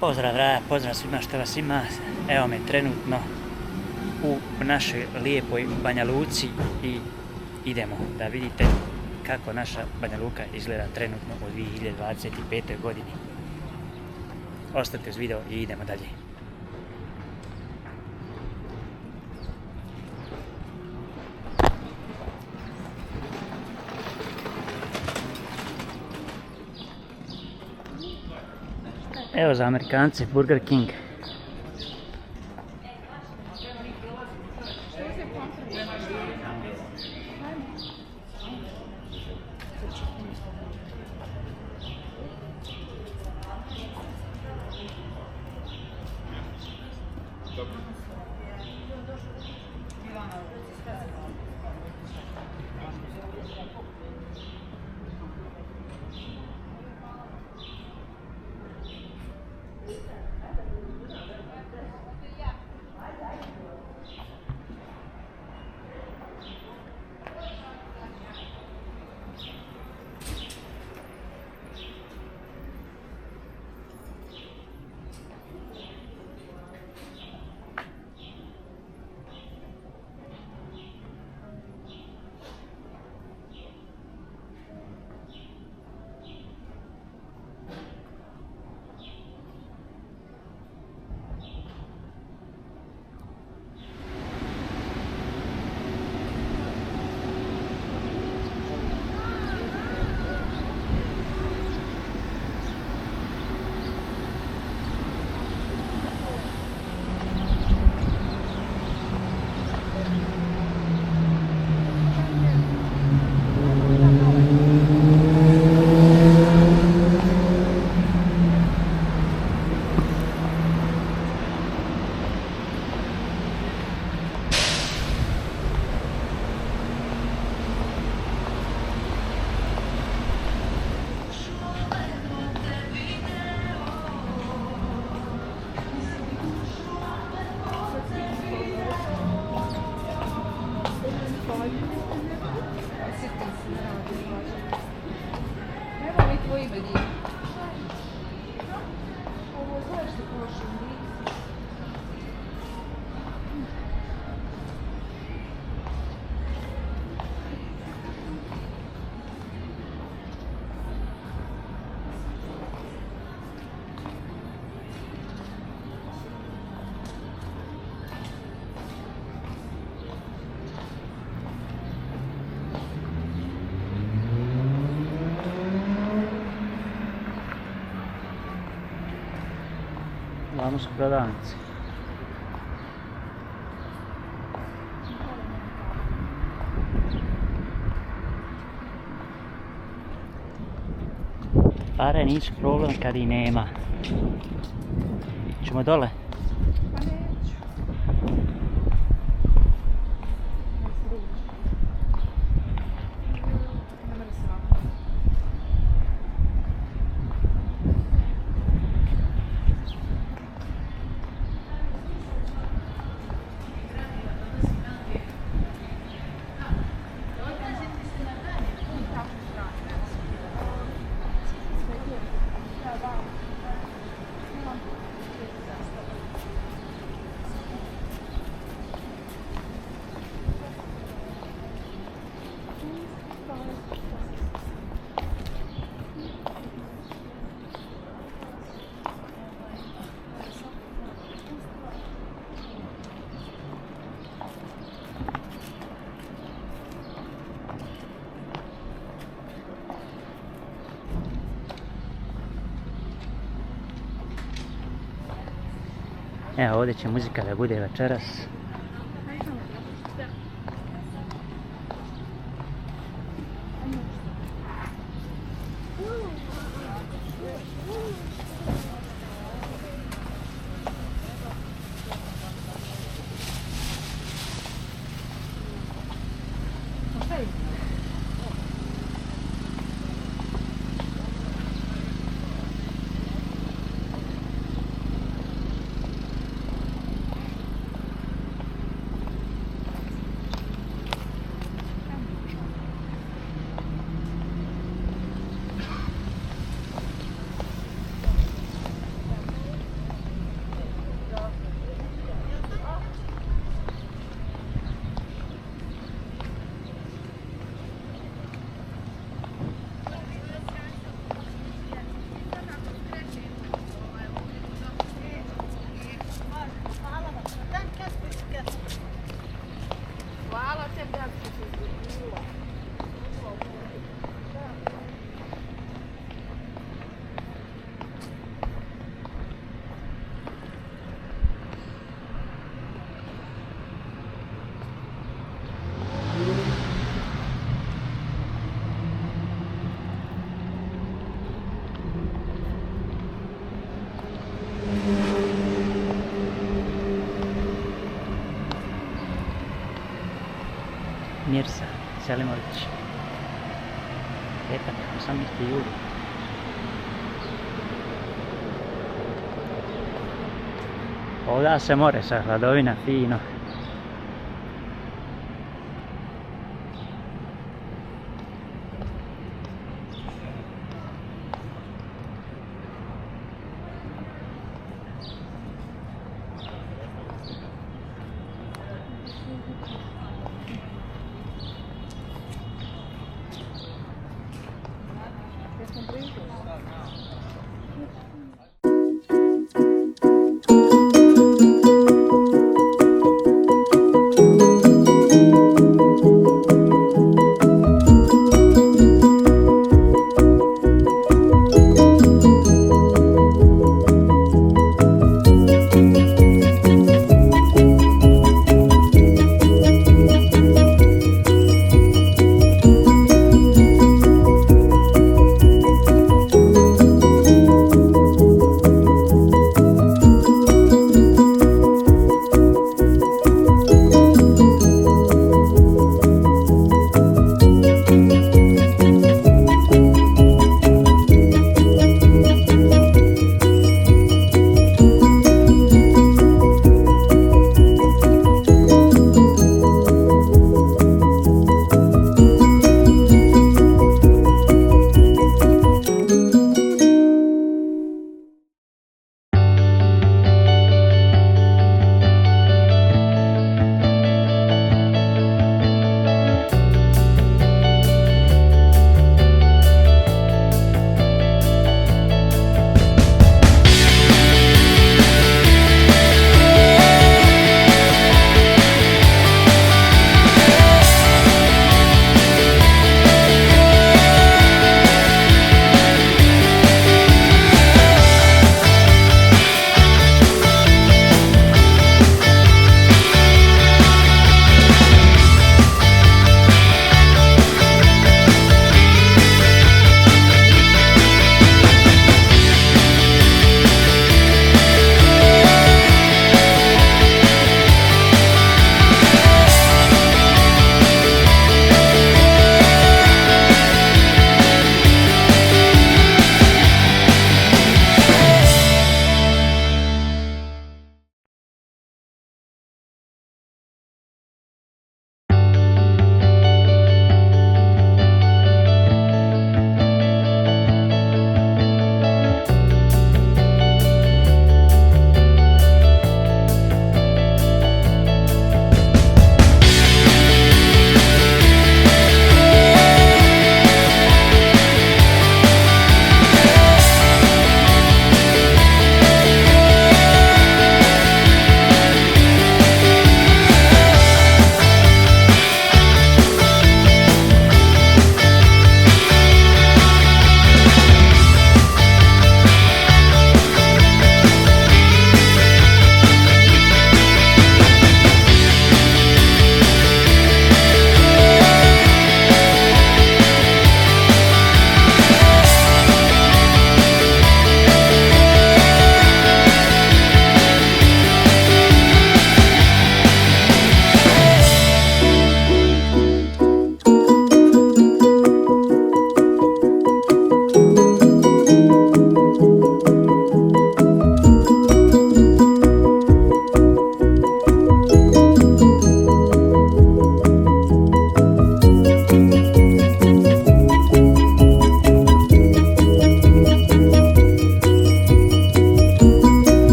Pozdrav svima što vas ima. Evo me trenutno u našoj lijepoj Banja Luci i idemo da vidite kako naša Banja Luka izgleda trenutno u 2025. godini. Ostajte uz video i idemo dalje. Evo za Amerikance Burger King. Vamo su prodavnice. Pare nisu problem kad i nema. Ćemo dole. Evo ovdje će muzika da bude večeras. Mirsa Selimović. Petak, 18. juli. Ovdje se more sa hladovina fino.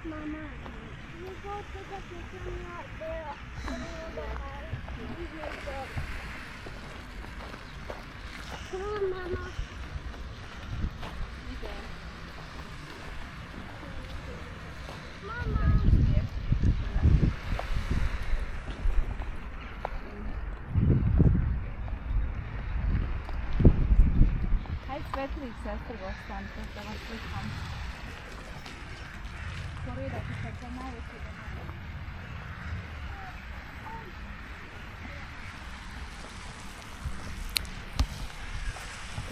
Mama, you go to the kitchen out there. Come on, Mama. Mama. Hajde Svetlih, sestra, ostanite da vas slikam. Sorry da ti sad malo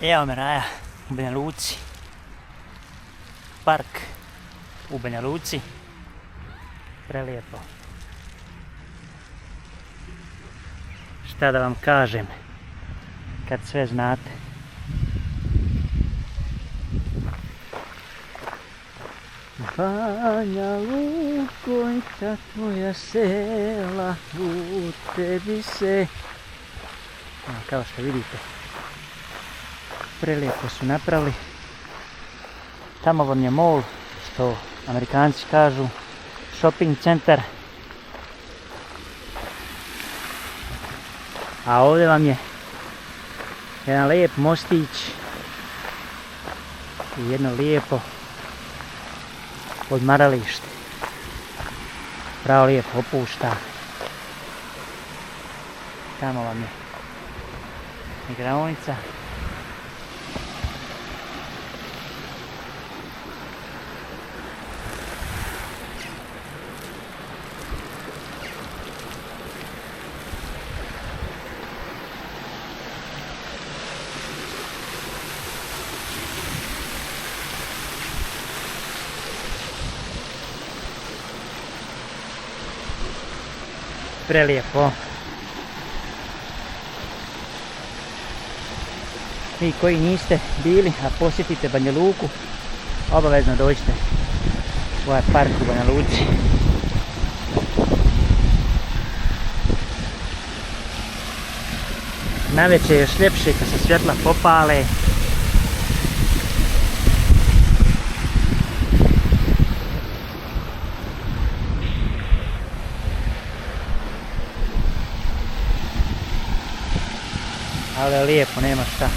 Evo me Raja u Banja Luci. Park u Banja Luci. Prelijepo. Šta da vam kažem kad sve znate. Banja Lukojka, tvoja sela u tebi se. Kao što vidite, prelijepo su napravili. Tamo vam je mall, što Amerikanci kažu, shopping centar. A ovdje vam je jedan lijep mostić i jedno lijepo odmaralište. Pravo lijepo opušta. Tamo vam je igraonica. Prelijepo. Vi koji niste bili, a posjetite Banja Luku, obavezno dođite u ovaj park u Banja Luci. Navečer je još ljepše kad se svjetla popale. Ali je lijepo, nema šta.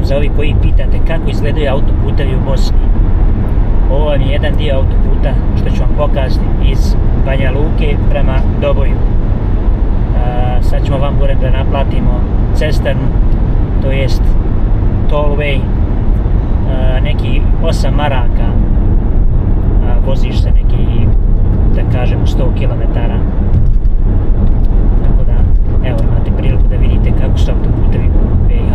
za ovi koji pitate kako izgledaju autoputevi u Bosni. Ovo vam je jedan dio autoputa što ću vam pokazati iz Banja Luke prema Doboju. Sad ćemo vam gore da naplatimo cesternu, to jest tollway, neki 8 maraka, voziš se neki, da kažemo, 100 km. Tako da, evo, imate priliku da vidite kako su autoputevi u BiH.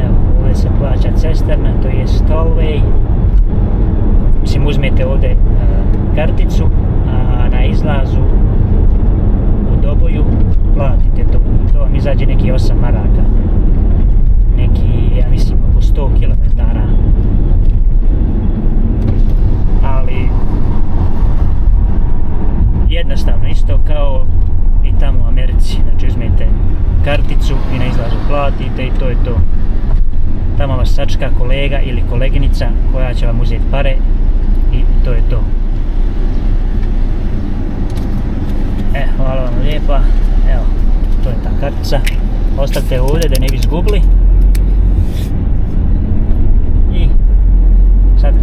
Evo, ovdje se plaća cesterna, to je tollway. Mislim, uzmete ovdje karticu, a na izlazu u Doboju platite to. To vam izađe neki 8 maraka. Neki, ja mislim, oko 100 km. Ali jednostavno, isto kao i tamo u Americi. Znači, uzmete karticu i na izlazu platite i to je to. Tamo vas sačeka kolega ili koleginica koja će vam uzeti pare i to je to. Hvala vam lijepa. Evo, to je ta kartica. Ostavite ovdje da ne bi izgubili. I sad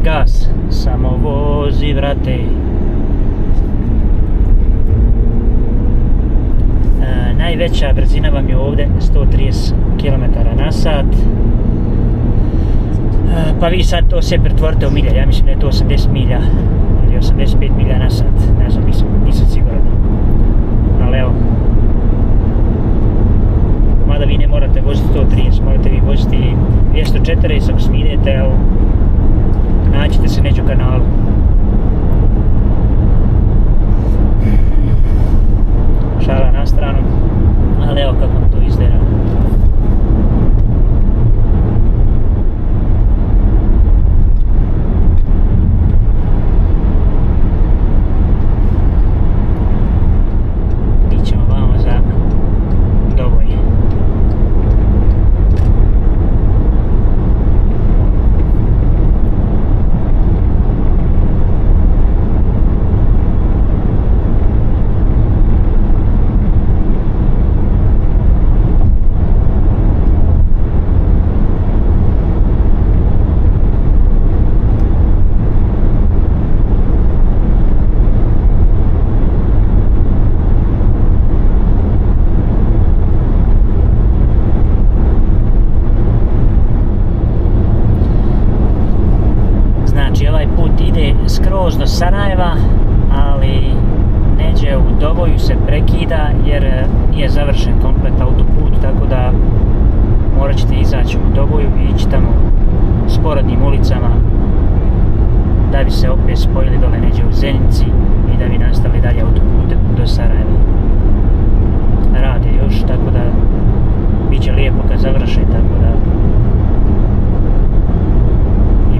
gas, samo vozi, vrate. Najveća brzina vam je ovdje 130 km/h. Pa vi sad to sve pretvorite u milje, ja mislim da je to 80 milja ili 85 milja na sat, ne znam, nisam siguran. Ali evo, mada vi ne morate voziti 130, morate vi voziti 240 ako smidete, evo, nađite se neđu kanalu. Šala na stranu, ali evo kako to izgleda. Skroz do Sarajeva, ali neđe u Doboju se prekida jer nije završen komplet autoput, tako da morat ćete izaći u Doboju i ići tamo sporednim ulicama da bi se opet spojili dole neđe u Zenici i da bi nastavili dalje autoput do Sarajeva. Rade još, tako da bit će lijepo kad završe, tako da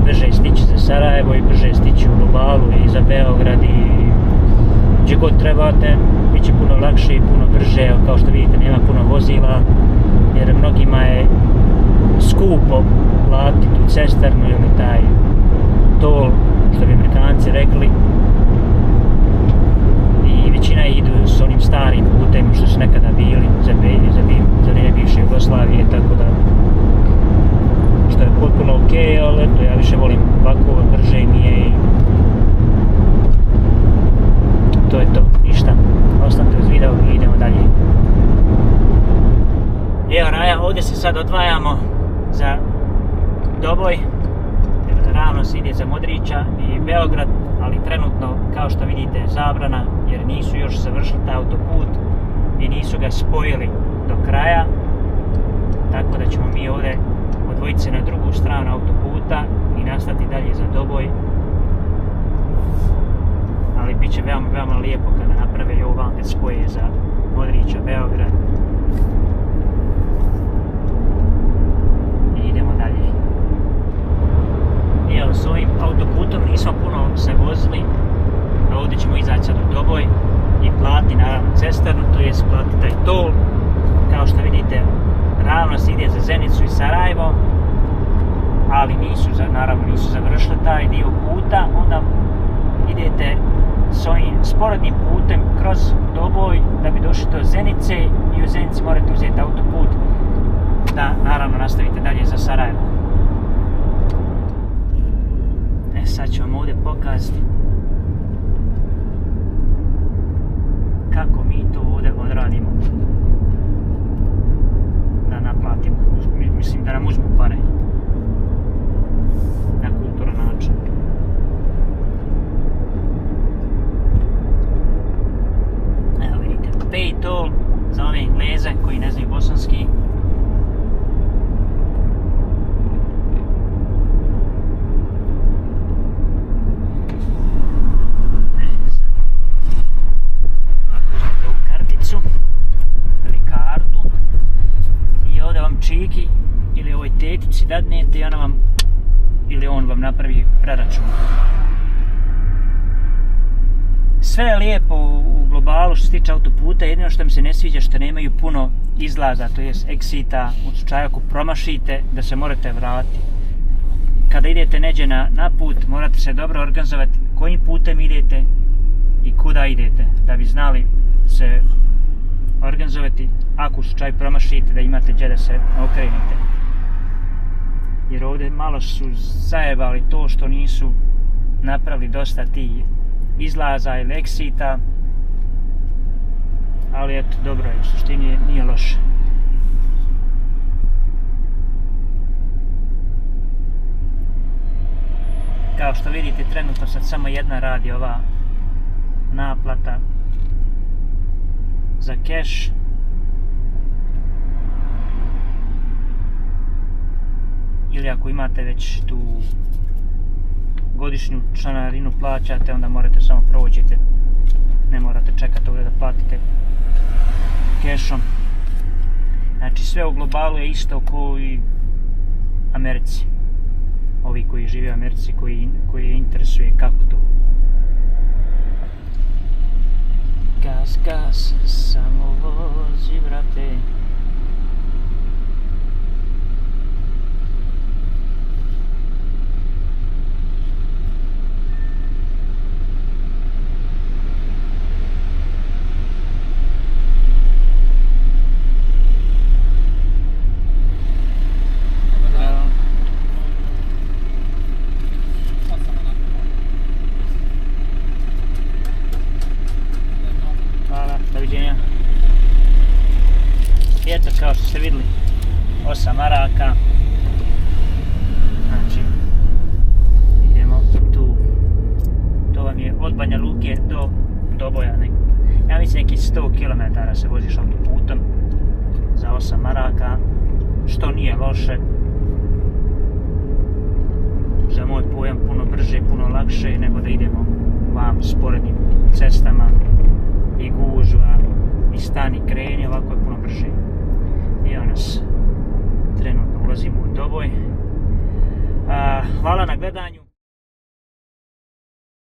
brže stići za Sarajevo i brže stići u Lubalu i za Beograd i gdje god trebate, bit će puno lakše i puno brže. Kao što vidite, nema puno vozila jer mnogima je skupo platiti tu cesternu ili taj toll, što bi Amerikanci rekli, i većina idu s onim starim putem što su nekada bili za vrijeme bivše Jugoslavije, tako da što je potpuno ok, ali eto, ja više volim ovako, brže mi je i to je to, ništa. Ostanite uz video i idemo dalje. Evo Raja, ovdje se sad odvajamo za Doboj, ravno se ide za Modrića i Beograd, ali trenutno, kao što vidite, je zabrana jer nisu još završili taj autoput i nisu ga spojili do kraja, tako da ćemo mi ovdje odvojiti se na drugu stranu autoputa i nastaviti dalje za Doboj. Ali bit će veoma, veoma lijepo kada naprave i ovo kad spoje za Modrića, Beograd. I idemo dalje. Evo, s ovim autoputom nismo puno se vozili. Ovdje ćemo izaći sad u Doboj i platiti naravno cesternu, to jest platiti taj toll. Kao što vidite, ravno se ide za Zenicu i Sarajevo, ali naravno nisu završili taj dio puta, onda idete s ovim sporednim putem kroz Doboj da bi došli do Zenice i u Zenici morate uzeti autoput da naravno nastavite dalje za Sarajevo. Sad ću vam ovdje pokazati kako mi to ovdje odradimo da naplatimo, mislim da nam uzmu pare na kulturan način. Evo vidite, pay toll za ove Engleze koji ne znaju bosanski. Čiki ili ovoj tetici dadnete i ona vam ili on vam napravi preračun. Sve je lijepo u globalu što se tiče autoputa, jedino što mi se ne sviđa što nemaju puno izlaza, to jest exita, u slučaju ako promašite da se morate vratiti. Kada idete neđe na put morate se dobro organizovati kojim putem idete i kuda idete da bi znali se organizovati ako u slučaju promašite da imate gdje da se okrenete. Jer ovdje malo su zajebali to što nisu napravili dosta tih izlaza ili exita, ali eto dobro je, u suštini nije loše. Kao što vidite trenutno sad samo jedna radi ova naplata za cash. Ili ako imate već tu godišnju članarinu plaćate, onda morate samo prođete. Ne morate čekati ovdje da platite cashom. Znači sve u globalu je isto kao i Americi. Ovi koji žive u Americi, koji interesuje kako to. Gas, gas, samo vozi, brate. Eto, kao što ste vidjeli, 8 maraka. Znači, idemo tu. To vam je od Banja Luke do Doboja. Ja mislim neki 100 km se voziš autoputom za 8 maraka, što nije loše. Za moj pojam puno brže, puno lakše nego da idemo vam sporednim cestama i gužva i stani kreni, ovako je puno brže. Evo nas, trenutno ulazimo u Doboj. Hvala na gledanju.